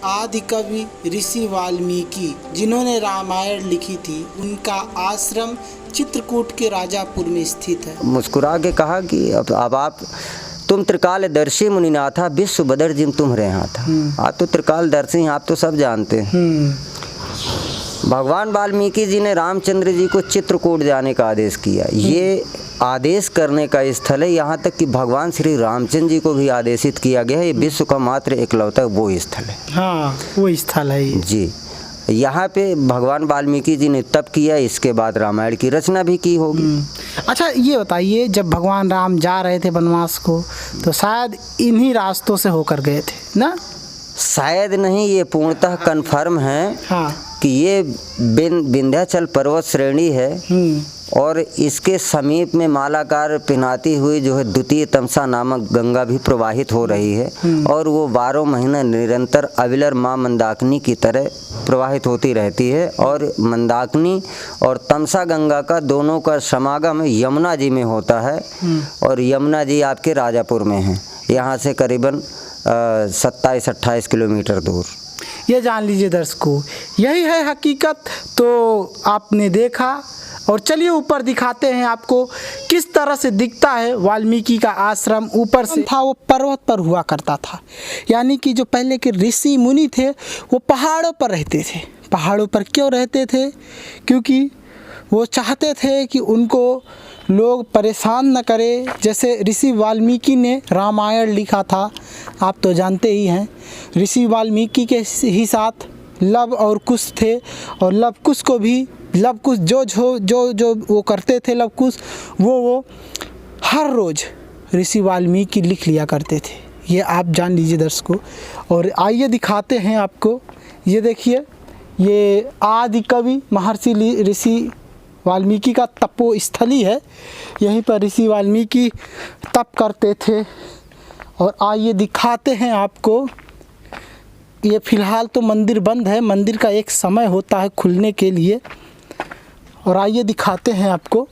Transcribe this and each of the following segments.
आदि कवि ऋषि वाल्मीकि जिन्होंने रामायण लिखी थी, उनका आश्रम चित्रकूट के राजापुर में स्थित है। मुस्कुरा के कहा कि अब आप तुम त्रिकालदर्शी मुनिनाथा विश्व बदर जिम तुम्हारे हाथ। आप तो त्रिकालदर्शी हैं, आप तो सब जानते हैं। भगवान वाल्मीकि जी ने रामचंद्र जी को चित्रकूट जाने का आदेश किया। ये आदेश करने का स्थल है, यहाँ तक कि भगवान श्री रामचंद्र जी को भी आदेशित किया गया है। ये विश्व का मात्र इकलौता वो स्थल है। हाँ, वो स्थल है ये। जी, यहाँ पे भगवान वाल्मीकि जी ने तप किया, इसके बाद रामायण की रचना भी की होगी। अच्छा, ये बताइए, जब भगवान राम जा रहे थे वनवास को, तो शायद इन्हीं रास्तों से होकर गए थे ना? शायद नहीं, ये पूर्णतः कन्फर्म है। हाँ। कि ये विंध्याचल पर्वत श्रेणी है और इसके समीप में मालाकार पिनाती हुई जो है द्वितीय तमसा नामक गंगा भी प्रवाहित हो रही है और वो 12 महीना निरंतर अविलर माँ मंदाकिनी की तरह प्रवाहित होती रहती है। और मंदाकिनी और तमसा गंगा का दोनों का समागम यमुना जी में होता है और यमुना जी आपके राजापुर में है, यहाँ से करीबन 27-28 किलोमीटर दूर। ये जान लीजिए दर्शकों, यही है हकीकत। तो आपने देखा, और चलिए ऊपर दिखाते हैं आपको किस तरह से दिखता है वाल्मीकि का आश्रम। ऊपर से था, वो पर्वत पर हुआ करता था, यानी कि जो पहले के ऋषि मुनि थे वो पहाड़ों पर रहते थे। पहाड़ों पर क्यों रहते थे? क्योंकि वो चाहते थे कि उनको लोग परेशान न करें। जैसे ऋषि वाल्मीकि ने रामायण लिखा था, आप तो जानते ही हैं। ऋषि वाल्मीकि के ही साथ लव और कुश थे, और लव कुश को भी जो वो करते थे, लव कुश वो हर रोज़ ऋषि वाल्मीकि लिख लिया करते थे। ये आप जान लीजिए दर्शकों। और आइए दिखाते हैं आपको, ये देखिए, ये आदि कवि महर्षि ऋषि वाल्मीकि का तपोस्थली है। यहीं पर ऋषि वाल्मीकि तप करते थे। और आइए दिखाते हैं आपको, ये फ़िलहाल तो मंदिर बंद है, मंदिर का एक समय होता है खुलने के लिए। और आइए दिखाते हैं आपको,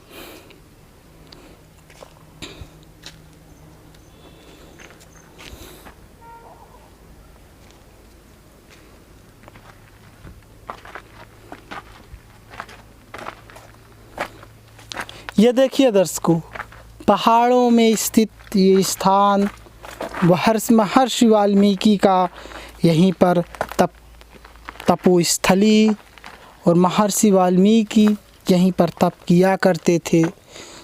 ये देखिए दर्शकों, पहाड़ों में स्थित ये स्थान महर्षि वाल्मीकि का यहीं पर तपोस्थली, और महर्षि वाल्मीकि यहीं पर तप किया करते थे।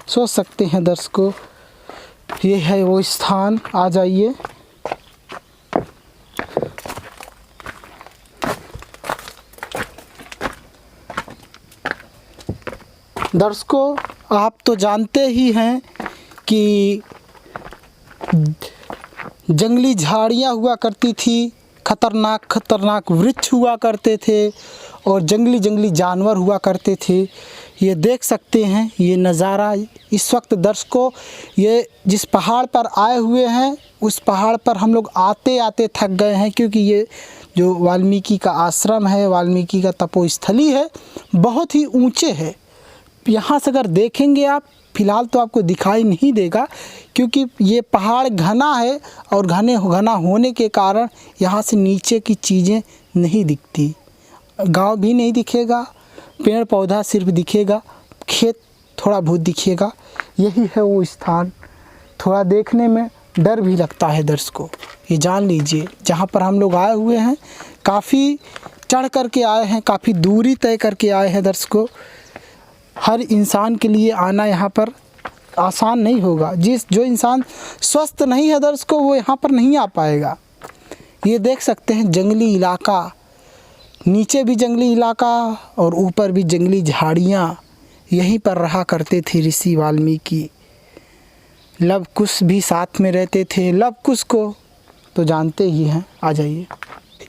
सोच सकते हैं दर्शकों, ये है वो स्थान। आ जाइए। दर्शकों, आप तो जानते ही हैं कि जंगली झाड़ियाँ हुआ करती थी, खतरनाक वृक्ष हुआ करते थे, और जंगली जानवर हुआ करते थे। ये देख सकते हैं ये नज़ारा इस वक्त दर्शकों। ये जिस पहाड़ पर आए हुए हैं, उस पहाड़ पर हम लोग आते आते थक गए हैं, क्योंकि ये जो वाल्मीकि का आश्रम है, वाल्मीकि का तपोस्थली है, बहुत ही ऊंचे है। यहाँ से अगर देखेंगे आप, फ़िलहाल तो आपको दिखाई नहीं देगा, क्योंकि ये पहाड़ घना है, और घना होने के कारण यहाँ से नीचे की चीज़ें नहीं दिखती। गांव भी नहीं दिखेगा, पेड़ पौधा सिर्फ दिखेगा, खेत थोड़ा बहुत दिखेगा। यही है वो स्थान। थोड़ा देखने में डर भी लगता है दर्शकों। ये जान लीजिए, जहाँ पर हम लोग आए हुए हैं, काफ़ी चढ़ करके आए हैं, काफ़ी दूरी तय करके आए हैं दर्शकों। हर इंसान के लिए आना यहाँ पर आसान नहीं होगा। जो इंसान स्वस्थ नहीं है दर्शकों, वो यहाँ पर नहीं आ पाएगा। ये देख सकते हैं जंगली इलाका, नीचे भी जंगली इलाका और ऊपर भी जंगली झाड़ियाँ। यहीं पर रहा करते थे ऋषि वाल्मीकि। लव कुश भी साथ में रहते थे। लव कुश को तो जानते ही हैं। आ जाइए।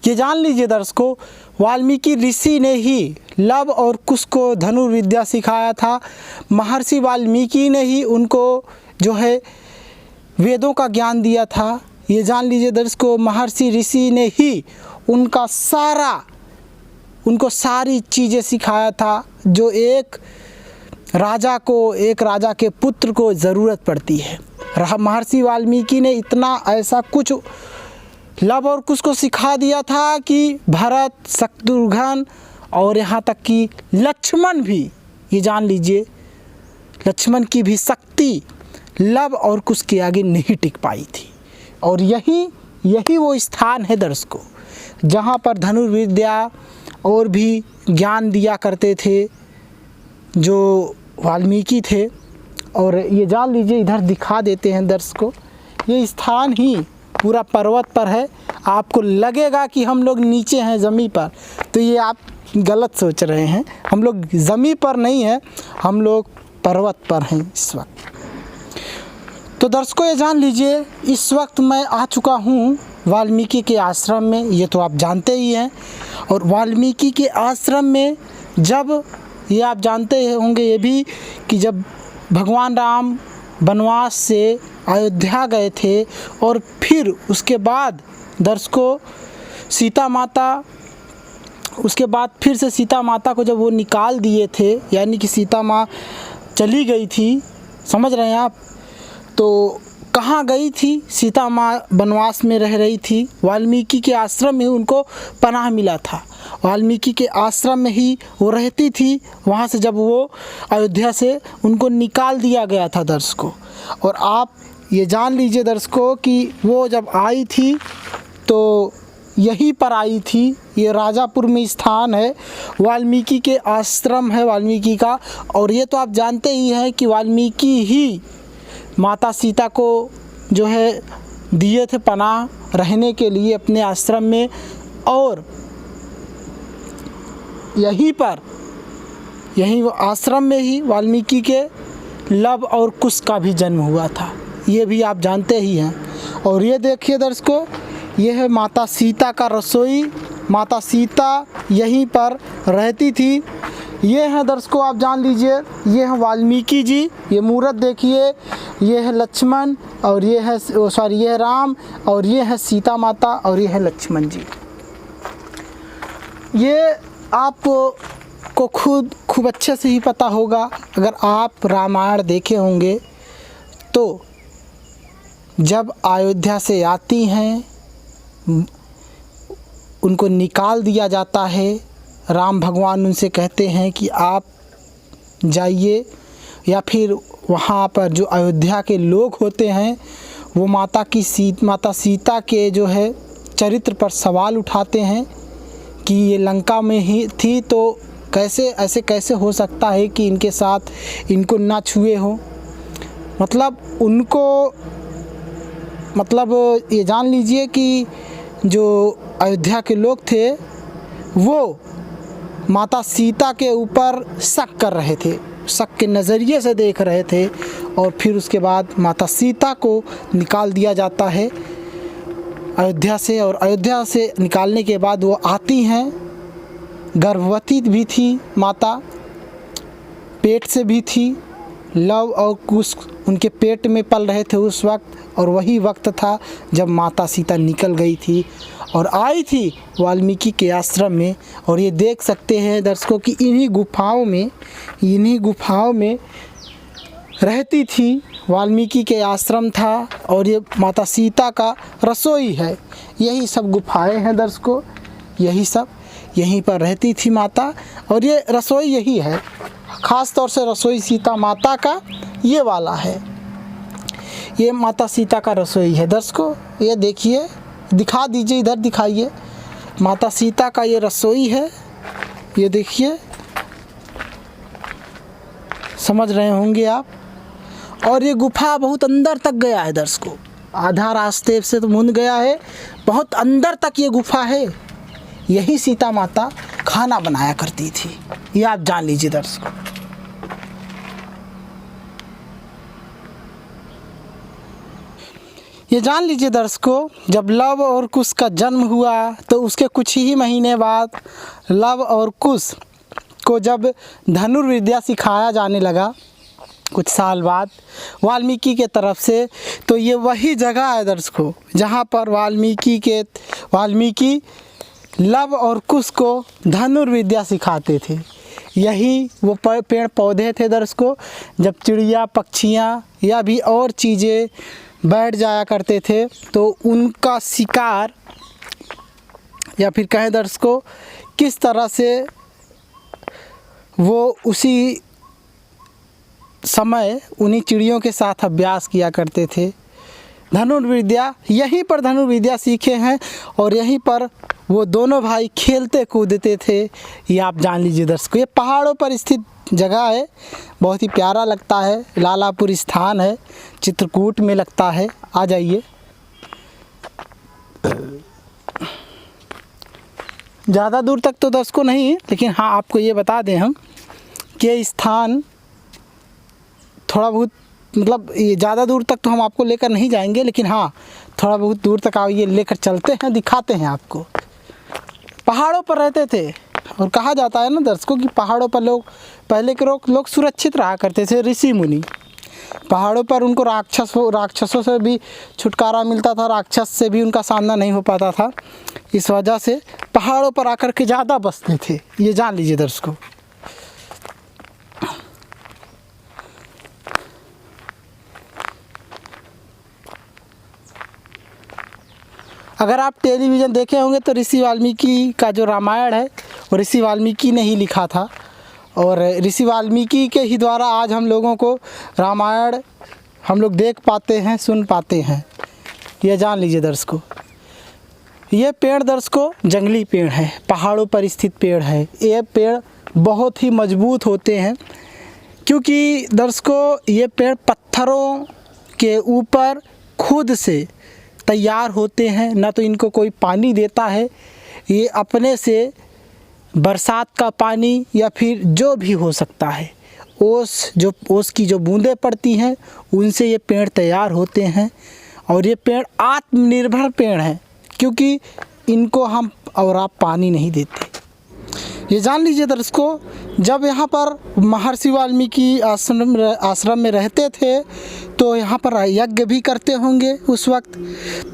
ये जान लीजिए दर्शकों, वाल्मीकि ऋषि ने ही लव और कुश को धनुर्विद्या सिखाया था। महर्षि वाल्मीकि ने ही उनको जो है वेदों का ज्ञान दिया था। ये जान लीजिए दर्शकों, महर्षि ऋषि ने ही उनको सारी चीज़ें सिखाया था जो एक राजा के पुत्र को ज़रूरत पड़ती है। महर्षि वाल्मीकि ने इतना ऐसा कुछ लव और कुश को सिखा दिया था कि भरत, शत्रुघ्न और यहाँ तक कि लक्ष्मण भी, ये जान लीजिए, लक्ष्मण की भी शक्ति लव और कुश के आगे नहीं टिक पाई थी। और यही वो स्थान है दर्शकों, जहाँ पर धनुर्विद्या और भी ज्ञान दिया करते थे जो वाल्मीकि थे। और ये जान लीजिए, इधर दिखा देते हैं दर्शकों, ये स्थान ही पूरा पर्वत पर है। आपको लगेगा कि हम लोग नीचे हैं ज़मीन पर, तो ये आप गलत सोच रहे हैं। हम लोग ज़मीन पर नहीं हैं, हम लोग पर्वत पर हैं इस वक्त। तो दर्शकों ये जान लीजिए, इस वक्त मैं आ चुका हूँ वाल्मीकि के आश्रम में, ये तो आप जानते ही हैं। और वाल्मीकि के आश्रम में जब, ये आप जानते होंगे ये भी, कि जब भगवान राम वनवास से अयोध्या गए थे और फिर उसके बाद दर्शकों सीता माता, उसके बाद फिर से सीता माता को जब वो निकाल दिए थे, यानी कि सीता माँ चली गई थी, समझ रहे हैं आप। तो कहाँ गई थी सीता माँ? वनवास में रह रही थी, वाल्मीकि के आश्रम में उनको पनाह मिला था। वाल्मीकि के आश्रम में ही वो रहती थी। वहाँ से जब वो अयोध्या से उनको निकाल दिया गया था दर्शकों। और आप ये जान लीजिए दर्शकों कि वो जब आई थी तो यहीं पर आई थी, ये राजापुर में स्थान है, वाल्मीकि के आश्रम है वाल्मीकि का। और ये तो आप जानते ही हैं कि वाल्मीकि ही माता सीता को जो है दिए थे पनाह रहने के लिए अपने आश्रम में। और यहीं आश्रम में ही वाल्मीकि के लव और कुश का भी जन्म हुआ था, ये भी आप जानते ही हैं। और ये देखिए दर्शकों, ये है माता सीता का रसोई। माता सीता यहीं पर रहती थी। ये है दर्शकों, आप जान लीजिए, ये है वाल्मीकि जी, ये मूर्त देखिए, ये है लक्ष्मण और ये है राम, और ये है सीता माता और ये है लक्ष्मण जी। ये आपको खूब अच्छे से ही पता होगा, अगर आप रामायण देखे होंगे तो जब अयोध्या से आती हैं उनको निकाल दिया जाता है। राम भगवान उनसे कहते हैं कि आप जाइए, या फिर वहाँ पर जो अयोध्या के लोग होते हैं वो माता सीता के जो है चरित्र पर सवाल उठाते हैं कि ये लंका में ही थी तो कैसे हो सकता है कि इनके साथ इनको ना छुए हो। मतलब ये जान लीजिए कि जो अयोध्या के लोग थे वो माता सीता के ऊपर शक कर रहे थे, शक के नज़रिए से देख रहे थे। और फिर उसके बाद माता सीता को निकाल दिया जाता है अयोध्या से। और अयोध्या से निकालने के बाद वो आती हैं, गर्भवती भी थी माता, पेट से भी थी, लव और कुश उनके पेट में पल रहे थे उस वक्त। और वही वक्त था जब माता सीता निकल गई थी और आई थी वाल्मीकि के आश्रम में। और ये देख सकते हैं दर्शकों कि इन्हीं गुफाओं में रहती थी, वाल्मीकि के आश्रम था। और ये माता सीता का रसोई है, यही सब गुफाएं हैं दर्शकों, यहीं पर रहती थी माता। और ये रसोई यही है, ख़ास तौर से रसोई सीता माता का ये वाला है, ये माता सीता का रसोई है दर्शकों। ये देखिए, दिखा दीजिए, इधर दिखाइए, माता सीता का ये रसोई है, ये देखिए, समझ रहे होंगे आप। और ये गुफा बहुत अंदर तक गया है दर्शकों, आधा रास्ते से तो मुंद गया है, बहुत अंदर तक ये गुफा है। यही सीता माता खाना बनाया करती थी, ये आप जान लीजिए दर्शकों। ये जान लीजिए दर्शकों, जब लव और कुश का जन्म हुआ तो उसके कुछ ही महीने बाद लव और कुश को जब धनुर्विद्या सिखाया जाने लगा, कुछ साल बाद वाल्मीकि के तरफ से, तो ये वही जगह है दर्शकों जहाँ पर वाल्मीकि लव और कुश को धनुर्विद्या सिखाते थे। यही वो पेड़ पौधे थे दर्शकों, जब चिड़िया पक्षियाँ या भी और चीज़ें बैठ जाया करते थे तो उनका शिकार या फिर कहें दर्शकों किस तरह से वो उसी समय उन्हीं चिड़ियों के साथ अभ्यास किया करते थे। धनुर्विद्या यहीं पर धनुर्विद्या सीखे हैं और यहीं पर वो दोनों भाई खेलते कूदते थे। ये आप जान लीजिए दर्शकों, ये पहाड़ों पर स्थित जगह है, बहुत ही प्यारा लगता है। लालापुर स्थान है, चित्रकूट में लगता है। आ जाइए। ज़्यादा दूर तक तो दर्शकों नहीं, लेकिन हाँ आपको ये बता दें हम कि ये स्थान थोड़ा बहुत मतलब ये ज़्यादा दूर तक तो हम आपको लेकर नहीं जाएंगे, लेकिन हाँ थोड़ा बहुत दूर तक आइए, लेकर चलते हैं, दिखाते हैं आपको। पहाड़ों पर रहते थे और कहा जाता है ना दर्शकों कि पहाड़ों पर लोग पहले के लोग सुरक्षित रहा करते थे। ऋषि मुनि पहाड़ों पर उनको राक्षसों से भी छुटकारा मिलता था, राक्षस से भी उनका सामना नहीं हो पाता था। इस वजह से पहाड़ों पर आकर के ज़्यादा बसते थे, ये जान लीजिए दर्शकों। अगर आप टेलीविज़न देखे होंगे तो ऋषि वाल्मीकि का जो रामायण है वो ऋषि वाल्मीकि ने ही लिखा था और ऋषि वाल्मीकि के ही द्वारा आज हम लोगों को रामायण हम लोग देख पाते हैं, सुन पाते हैं। ये जान लीजिए दर्शकों। ये पेड़ दर्शकों जंगली पेड़ है, पहाड़ों पर स्थित पेड़ है। ये पेड़ बहुत ही मजबूत होते हैं क्योंकि दर्शकों ये पेड़ पत्थरों के ऊपर खुद से तैयार होते हैं। ना तो इनको कोई पानी देता है, ये अपने से बरसात का पानी या फिर जो भी हो सकता है ओस की जो बूंदें पड़ती हैं उनसे ये पेड़ तैयार होते हैं। और ये पेड़ आत्मनिर्भर पेड़ हैं क्योंकि इनको हम और आप पानी नहीं देते। ये जान लीजिए दर्शकों, जब यहाँ पर महर्षि वाल्मीकि आश्रम में रहते थे तो यहाँ पर यज्ञ भी करते होंगे उस वक्त।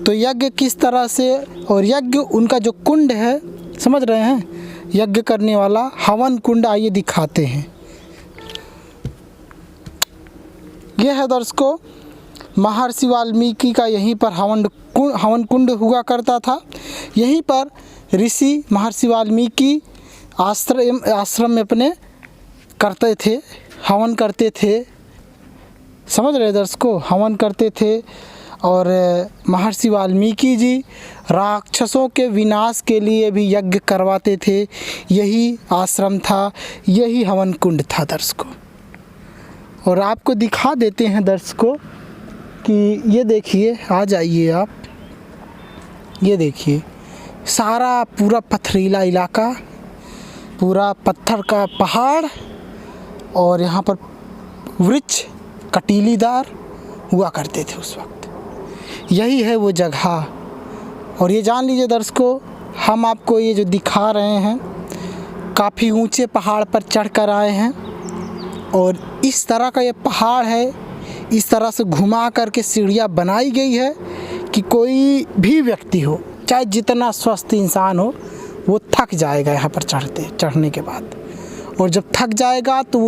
तो यज्ञ किस तरह से, और यज्ञ उनका जो कुंड है, समझ रहे हैं, यज्ञ करने वाला हवन कुंड, आइए दिखाते हैं। यह है दर्शकों महर्षि वाल्मीकि का यहीं पर हवन कुंड हुआ करता था। यहीं पर ऋषि महर्षि वाल्मीकि आश्रम में अपने करते थे, हवन करते थे। समझ रहे दर्शकों, हवन करते थे। और महर्षि वाल्मीकि जी राक्षसों के विनाश के लिए भी यज्ञ करवाते थे। यही आश्रम था, यही हवन कुंड था दर्शकों। और आपको दिखा देते हैं दर्शकों कि ये देखिए, आ जाइए आप, ये देखिए सारा पूरा पथरीला इलाका, पूरा पत्थर का पहाड़ और यहाँ पर वृक्ष कटीलीदार हुआ करते थे उस वक्त। यही है वो जगह। और ये जान लीजिए दर्शकों, हम आपको ये जो दिखा रहे हैं काफ़ी ऊंचे पहाड़ पर चढ़ कर आए हैं और इस तरह का ये पहाड़ है, इस तरह से घुमा करके सीढ़ियाँ बनाई गई है कि कोई भी व्यक्ति हो, चाहे जितना स्वस्थ इंसान हो, वो थक जाएगा यहाँ पर चढ़ने के बाद। और जब थक जाएगा तो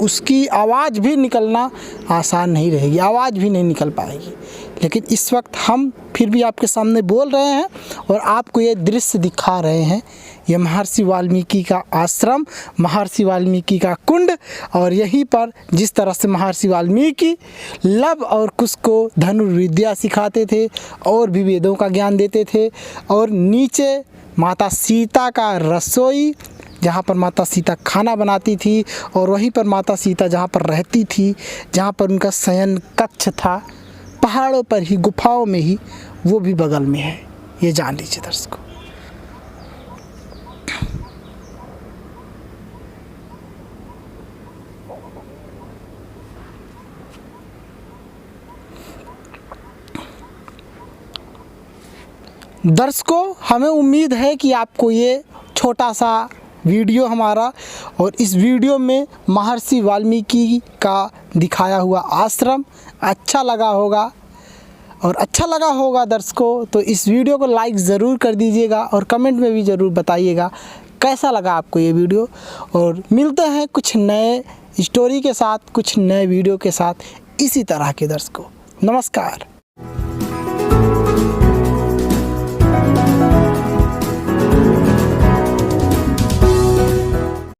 उसकी आवाज़ भी निकलना आसान नहीं रहेगी, आवाज़ भी नहीं निकल पाएगी। लेकिन इस वक्त हम फिर भी आपके सामने बोल रहे हैं और आपको ये दृश्य दिखा रहे हैं। ये महर्षि वाल्मीकि का आश्रम, महर्षि वाल्मीकि का कुंड। और यहीं पर जिस तरह से महर्षि वाल्मीकि लव और कुश को धनुर्विद्या सिखाते थे और भी वेदों का ज्ञान देते थे। और नीचे माता सीता का रसोई, जहाँ पर माता सीता खाना बनाती थी, और वहीं पर माता सीता जहाँ पर रहती थी, जहाँ पर उनका शयन कक्ष था, पहाड़ों पर ही, गुफाओं में ही, वो भी बगल में है। ये जान लीजिए दर्शकों। दर्शकों, हमें उम्मीद है कि आपको ये छोटा सा वीडियो हमारा और इस वीडियो में महर्षि वाल्मीकि का दिखाया हुआ आश्रम अच्छा लगा होगा। और अच्छा लगा होगा दर्शकों तो इस वीडियो को लाइक ज़रूर कर दीजिएगा और कमेंट में भी ज़रूर बताइएगा कैसा लगा आपको ये वीडियो। और मिलते हैं कुछ नए स्टोरी के साथ, कुछ नए वीडियो के साथ इसी तरह के। दर्शकों नमस्कार।